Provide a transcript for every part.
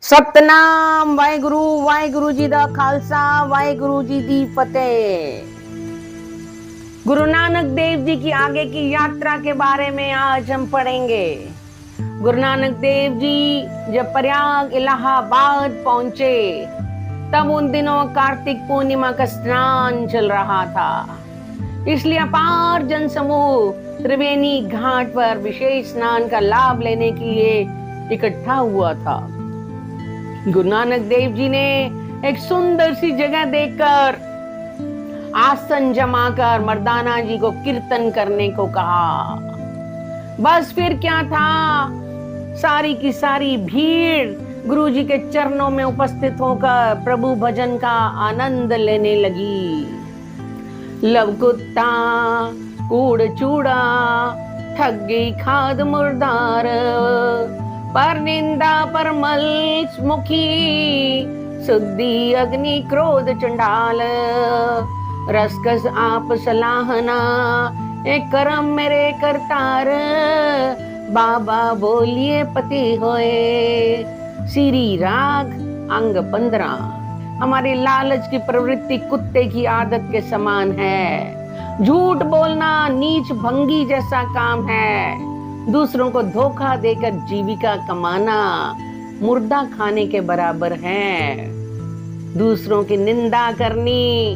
सतनाम वाहेगुरु जी दा खालसा वाहेगुरु जी दी फतेह। गुरु नानक देव जी की आगे की यात्रा के बारे में आज हम पढ़ेंगे। गुरु नानक देव जी जब प्रयाग इलाहाबाद पहुंचे तब उन दिनों कार्तिक पूर्णिमा का स्नान चल रहा था, इसलिए अपार जन समूह त्रिवेणी घाट पर विशेष स्नान का लाभ लेने के लिए इकट्ठा हुआ था। गुरु नानक देव जी ने एक सुंदर सी जगह देखकर आसन जमाकर मर्दाना जी को कीर्तन करने को कहा। बस फिर क्या था, सारी की सारी भीड़ गुरु जी के चरणों में उपस्थित होकर प्रभु भजन का आनंद लेने लगी। लव कुत्ता कूड़ चूड़ा ठग गई खाद मुर्दार, पर निंदा पर मल मुखी शुद्धि अग्नि क्रोध चंडाल, रसकस आप सलाहना एक करम मेरे करतार, बाबा बोलिए पति होए। सीरी राग अंग 15। हमारी लालच की प्रवृत्ति कुत्ते की आदत के समान है। झूठ बोलना नीच भंगी जैसा काम है। दूसरों को धोखा देकर जीविका कमाना मुर्दा खाने के बराबर है। दूसरों की निंदा करनी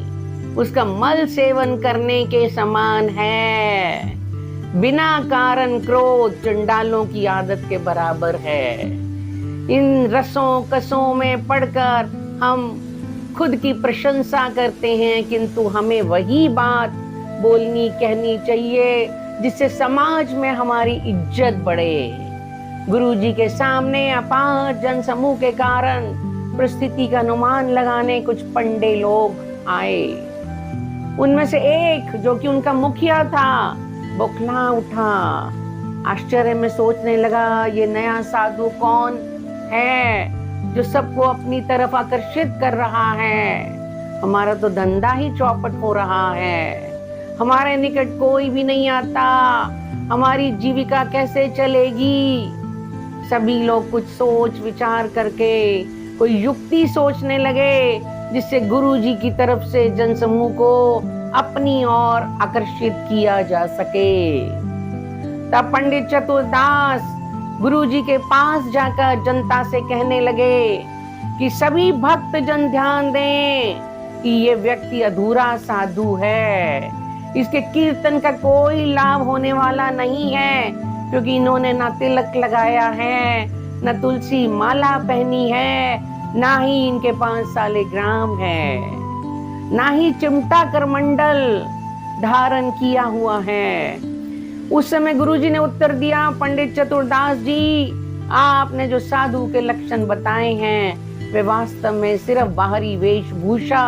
उसका मल सेवन करने के समान है। बिना कारण क्रोध चंडालों की आदत के बराबर है। इन रसों कसों में पढ़कर हम खुद की प्रशंसा करते हैं, किंतु हमें वही बात बोलनी कहनी चाहिए जिससे समाज में हमारी इज्जत बढ़े। गुरु जी के सामने अपार जन समूह के कारण परिस्थिति का अनुमान लगाने कुछ पंडे लोग आए। उनमें से एक जो कि उनका मुखिया था बौखला उठा। आश्चर्य में सोचने लगा, ये नया साधु कौन है जो सबको अपनी तरफ आकर्षित कर रहा है। हमारा तो धंधा ही चौपट हो रहा है। हमारे निकट कोई भी नहीं आता, हमारी जीविका कैसे चलेगी। सभी लोग कुछ सोच विचार करके कोई युक्ति सोचने लगे जिससे गुरु जी की तरफ से जनसमूह को अपनी ओर आकर्षित किया जा सके। तब पंडित चतुरदास गुरु जी के पास जाकर जनता से कहने लगे कि सभी भक्त जन ध्यान दें कि ये व्यक्ति अधूरा साधु है। इसके कीर्तन का कोई लाभ होने वाला नहीं है, क्योंकि इन्होंने ना तिलक लगाया है, न तुलसी माला पहनी है, ना ही इनके पास सालिग्राम है, ना ही चिमटा करमंडल धारण किया हुआ है। उस समय गुरुजी ने उत्तर दिया, पंडित चतुरदास जी, आपने जो साधु के लक्षण बताए हैं वे वास्तव में सिर्फ बाहरी वेशभूषा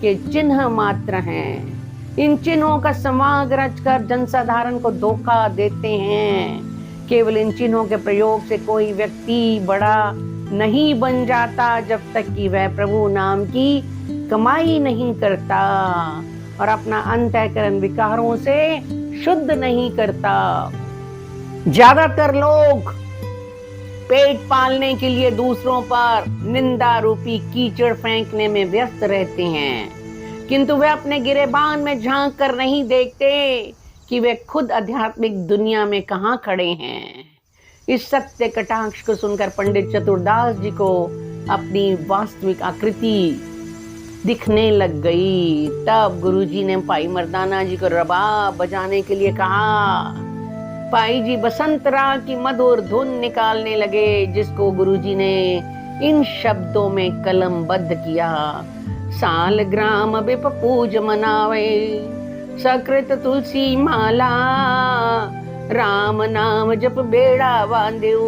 के चिन्ह मात्र हैं। इन चिन्हों का समाग रचकर जनसाधारण को धोखा देते हैं। केवल इन चिन्हों के प्रयोग से कोई व्यक्ति बड़ा नहीं बन जाता जब तक कि वह प्रभु नाम की कमाई नहीं करता और अपना अंतःकरण विकारों से शुद्ध नहीं करता। ज्यादातर लोग पेट पालने के लिए दूसरों पर निंदा रूपी कीचड़ फेंकने में व्यस्त रहते हैं, किंतु वे अपने गिरेबान में झांक कर नहीं देखते कि वे खुद आध्यात्मिक दुनिया में कहां खड़े हैं। इस सत्य कटाक्ष को सुनकर पंडित चतुरदास जी को अपनी वास्तविक आकृति दिखने लग गई। तब गुरुजी ने भाई मर्दाना जी को रबाब बजाने के लिए कहा। भाई जी बसंत राग की मधुर धुन निकालने लगे, जिसको गुरुजी ने इन शब्दों में कलमबद्ध किया। साल ग्राम बिप पूज मनावे, सकृत तुलसी माला, राम नाम जप बेड़ा बांध्यो,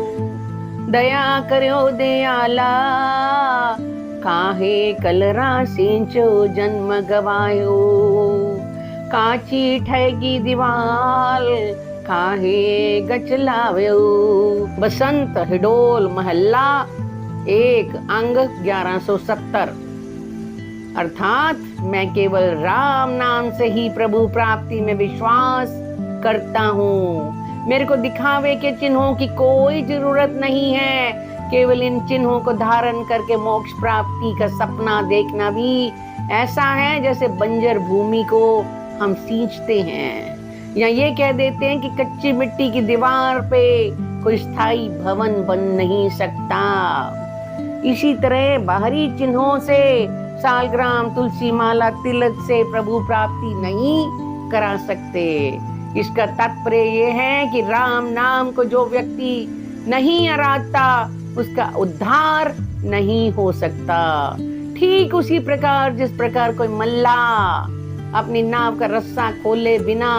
दया करो दयाला, काहे कलरा सिंचो जन्म गवायो, काची ठगी दीवाल काहे गच लाव्यो। बसंत हिडोल महल्ला 1 अंग 1170। अर्थात मैं केवल राम नाम से ही प्रभु प्राप्ति में विश्वास करता हूँ। मेरे को दिखावे के चिन्हों की कोई जरूरत नहीं है, केवल इन चिन्हों को धारण करके मोक्ष प्राप्ति का सपना देखना भी ऐसा है जैसे बंजर भूमि को हम सींचते हैं, या ये कह देते हैं कि कच्ची मिट्टी की दीवार पे कोई स्थायी भवन बन नहीं सकता। इसी तरह बाहरी चिन्हों से, सालग्राम, तुलसी माला, तिलक से प्रभु प्राप्ति नहीं करा सकते। इसका तात्पर्य ये है कि राम नाम को जो व्यक्ति नहीं आराधता उसका उद्धार नहीं हो सकता। ठीक उसी प्रकार जिस प्रकार कोई मल्ला अपनी नाव का रस्सा खोले बिना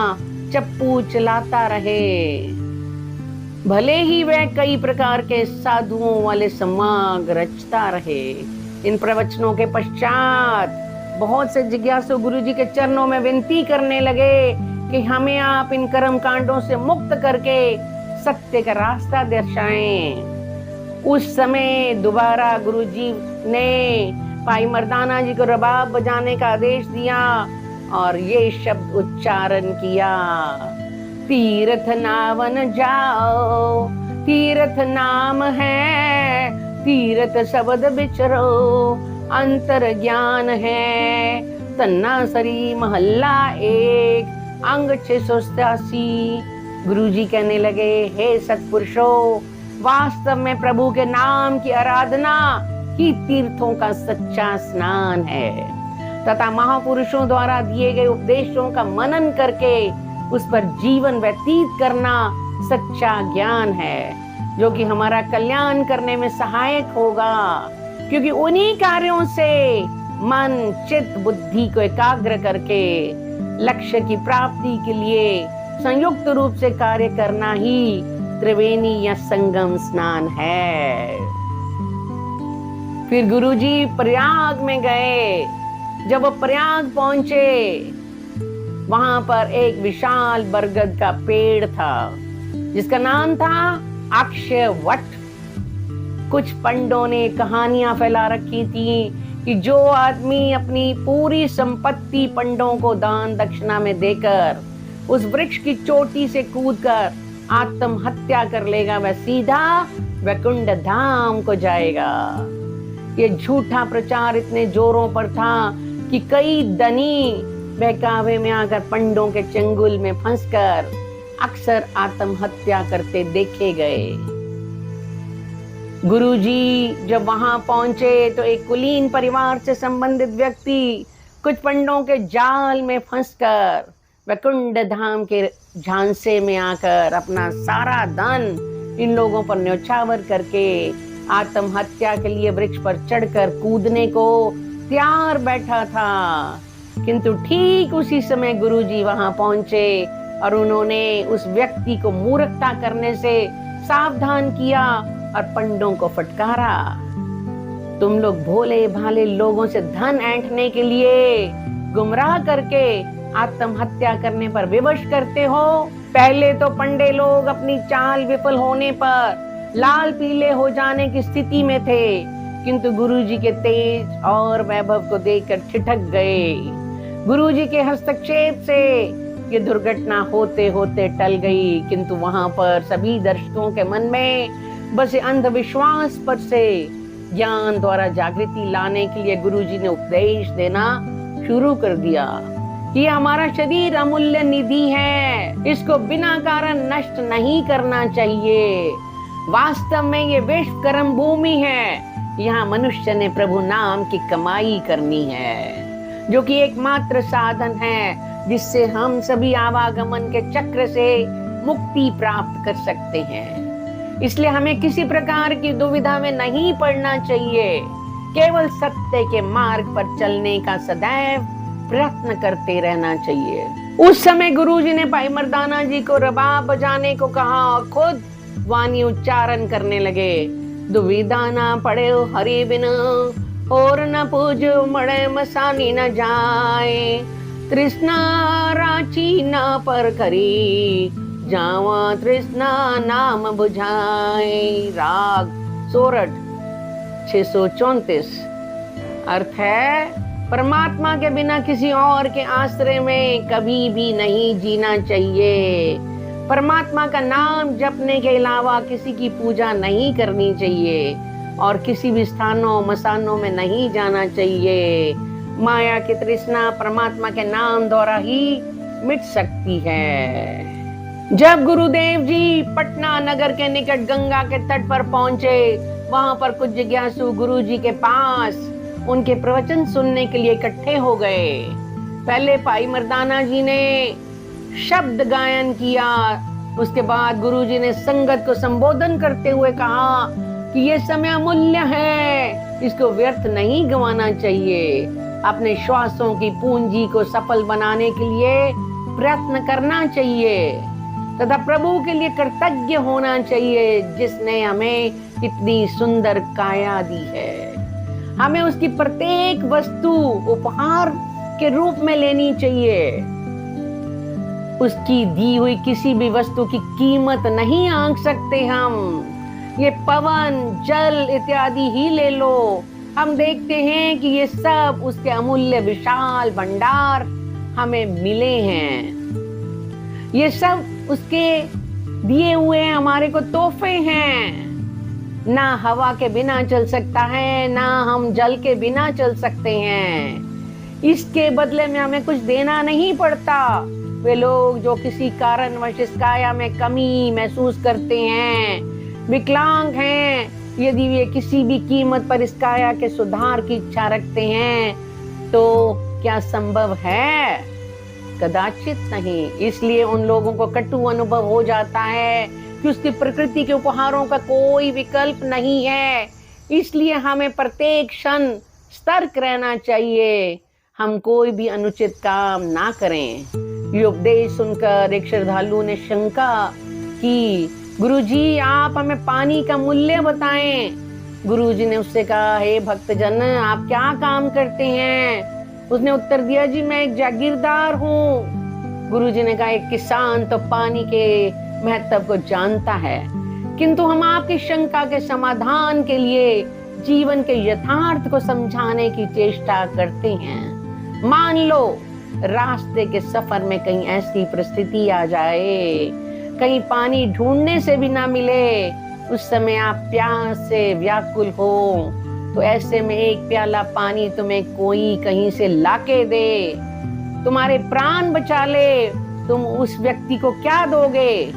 चप्पू चलाता रहे, भले ही वह कई प्रकार के साधुओं वाले समाग रचता रहे। इन प्रवचनों के पश्चात बहुत से जिज्ञासु गुरुजी के चरणों में विनती करने लगे कि हमें आप इन कर्म कांडों से मुक्त करके सत्य का रास्ता दर्शाएं। उस समय दोबारा गुरुजी ने भाई मर्दाना जी को रबाब बजाने का आदेश दिया और ये शब्द उच्चारण किया, तीर्थ नावन जाओ, तीर्थ नाम है, तीर्थ शब्द बिचरो, अंतर ज्ञान है। तन्नासरी महल्ला 1 अंग 687। गुरुजी कहने लगे, हे सत्पुरुषों, वास्तव में प्रभु के नाम की आराधना ही तीर्थों का सच्चा स्नान है तथा महापुरुषों द्वारा दिए गए उपदेशों का मनन करके उस पर जीवन व्यतीत करना सच्चा ज्ञान है, जो कि हमारा कल्याण करने में सहायक होगा, क्योंकि उन्हीं कार्यों से मन, चित्त, बुद्धि को एकाग्र करके लक्ष्य की प्राप्ति के लिए संयुक्त रूप से कार्य करना ही त्रिवेणी या संगम स्नान है। फिर गुरुजी प्रयाग में गए। जब वो प्रयाग पहुंचे, वहां पर एक विशाल बरगद का पेड़ था जिसका नाम था अक्षय वट। कुछ पंडों ने कहानियां फैला रखी थी कि जो आदमी अपनी पूरी संपत्ति पंडों को दान दक्षिणा में देकर उस वृक्ष की चोटी से कूदकर आत्महत्या कर लेगा, वह सीधा वैकुंठ धाम को जाएगा। ये झूठा प्रचार इतने जोरों पर था कि कई धनी बहकावे में आकर पंडों के चंगुल में फंसकर अक्सर आत्महत्या करते देखे गए। गुरुजी जब वहां पहुंचे तो एक कुलीन परिवार से संबंधित व्यक्ति कुछ पंडों के जाल में फंसकर वैकुंठ धाम के झांसे में आकर अपना सारा धन इन लोगों पर न्यौछावर करके आत्महत्या के लिए वृक्ष पर चढ़कर कूदने को तैयार बैठा था। किंतु ठीक उसी समय गुरुजी वहां पहुंचे और उन्होंने उस व्यक्ति को मूर्खता करने से सावधान किया और पंडों को फटकारा। तुम लोग भोले भाले लोगों से धन ऐंठने के लिए गुमराह करके आत्महत्या करने पर विवश करते हो। पहले तो पंडे लोग अपनी चाल विफल होने पर लाल पीले हो जाने की स्थिति में थे, किंतु गुरुजी के तेज और वैभव को देखकर ठिठक गए। गुरुजी के हस्तक्षेप से ये दुर्घटना होते होते टल गई, किंतु वहां पर सभी दर्शकों के मन में बस अंधविश्वास पर से ज्ञान द्वारा जागृति लाने के लिए गुरुजी ने उपदेश देना शुरू कर दिया कि हमारा शरीर अमूल्य निधि है, इसको बिना कारण नष्ट नहीं करना चाहिए। वास्तव में ये विश्व कर्म भूमि है, यहाँ मनुष्य ने प्रभु नाम की कमाई करनी है, जो कि एकमात्र साधन है जिससे हम सभी आवागमन के चक्र से मुक्ति प्राप्त कर सकते हैं। इसलिए हमें किसी प्रकार की दुविधा में नहीं पड़ना चाहिए, केवल सत्य के मार्ग पर चलने का सदैव प्रयत्न करते रहना चाहिए। उस समय गुरुजी ने भाई मर्दाना जी को रबाब बजाने को कहा और खुद वाणी उच्चारण करने लगे। दुविधा ना पड़े हरि बिन और न पूजो मड़े मसानी न जाए, तृष्णा राची न पर करी, जावा तृष्णा नाम बुझाए। राग सोरठ 634। अर्थ है, परमात्मा के बिना किसी और के आश्रय में कभी भी नहीं जीना चाहिए। परमात्मा का नाम जपने के अलावा किसी की पूजा नहीं करनी चाहिए। और किसी भी स्थानों मसानों में नहीं जाना चाहिए। माया की तृष्णा परमात्मा के नाम द्वारा ही मिट सकती है। जब गुरुदेव जी पटना नगर के निकट गंगा के तट पर पहुंचे, वहां पर कुछ जिज्ञासु गुरु जी के पास उनके प्रवचन सुनने के लिए इकट्ठे हो गए। पहले भाई मर्दाना जी ने शब्द गायन किया, उसके बाद गुरु जी ने संगत को संबोधन करते हुए कहा कि ये समय अमूल्य है, इसको व्यर्थ नहीं गंवाना चाहिए। अपने श्वासों की पूंजी को सफल बनाने के लिए प्रयत्न करना चाहिए तथा प्रभु के लिए कृतज्ञ होना चाहिए, जिसने हमें इतनी सुंदर काया दी है। हमें उसकी प्रत्येक वस्तु उपहार के रूप में लेनी चाहिए। उसकी दी हुई किसी भी वस्तु की कीमत नहीं आंक सकते हम। ये पवन जल इत्यादि ही ले लो, हम देखते हैं कि ये सब उसके अमूल्य विशाल भंडार हमें मिले हैं। ये सब उसके दिए हुए हमारे को तोहफे हैं। ना हवा के बिना चल सकता है, ना हम जल के बिना चल सकते हैं। इसके बदले में हमें कुछ देना नहीं पड़ता। वे लोग जो किसी कारणवश इस काया में कमी महसूस करते हैं, विकलांग हैं, यदि वे किसी भी कीमत पर इस काया के सुधार की इच्छा रखते हैं, तो क्या संभव है? कदाचित नहीं। इसलिए उन लोगों को कटु अनुभव हो जाता है कि उसकी प्रकृति के उपहारों का कोई विकल्प नहीं है। इसलिए हमें प्रत्येक क्षण सतर्क रहना चाहिए, हम कोई भी अनुचित काम ना करें। ये उपदेश सुनकर एक श्रद्धालु ने शंका की, गुरुजी आप हमें पानी का मूल्य बताएं। गुरुजी ने उससे कहा, हे भक्तजन आप क्या काम करते हैं? उसने उत्तर दिया, जी मैं एक जागीरदार हूँ। गुरुजी ने कहा, एक किसान तो पानी के महत्व को जानता है, किंतु हम आपकी शंका के समाधान के लिए जीवन के यथार्थ को समझाने की चेष्टा करते हैं। मान लो रास्ते के सफर में कहीं ऐसी परिस्थिति आ जाए, कहीं पानी ढूंढने से भी ना मिले, उस समय आप प्यास से व्याकुल हो, तो ऐसे में एक प्याला पानी तुम्हें कोई कहीं से लाके दे, तुम्हारे प्राण बचा ले, तुम उस व्यक्ति को क्या दोगे?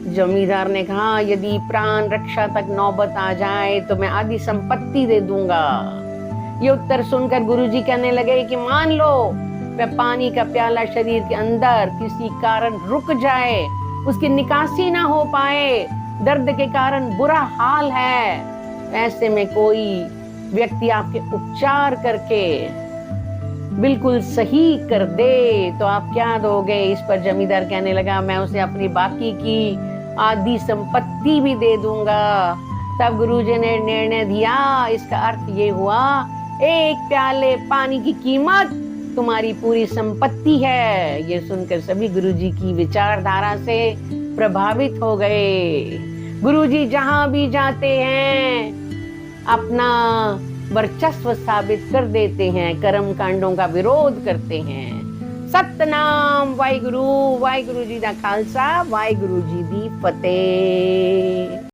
जमींदार ने कहा, यदि प्राण रक्षा तक नौबत आ जाए तो मैं आधी संपत्ति दे दूंगा। ये उत्तर सुनकर गुरुजी कहने लगे कि मान लो वह पानी का प्याला शरीर के अंदर किसी कारण रुक जाए, उसकी निकासी ना हो पाए, दर्द के कारण बुरा हाल है, ऐसे में कोई व्यक्ति आपके उपचार करके बिल्कुल सही कर दे तो आप क्या दोगे? इस पर जमींदार कहने लगा, मैं उसे अपनी बाकी की आधी संपत्ति भी दे दूंगा। तब गुरुजी ने निर्णय दिया, इसका अर्थ ये हुआ, एक प्याले पानी की कीमत तुम्हारी पूरी संपत्ति है। ये सुनकर सभी गुरुजी की विचारधारा से प्रभावित हो गए। गुरुजी जहां भी जाते हैं अपना वर्चस्व साबित कर देते हैं, कर्म कांडों का विरोध करते हैं। सतनाम वाहिगुरु, वाहिगुरु जी दा खालसा, वाहिगुरु जी दी फतेह।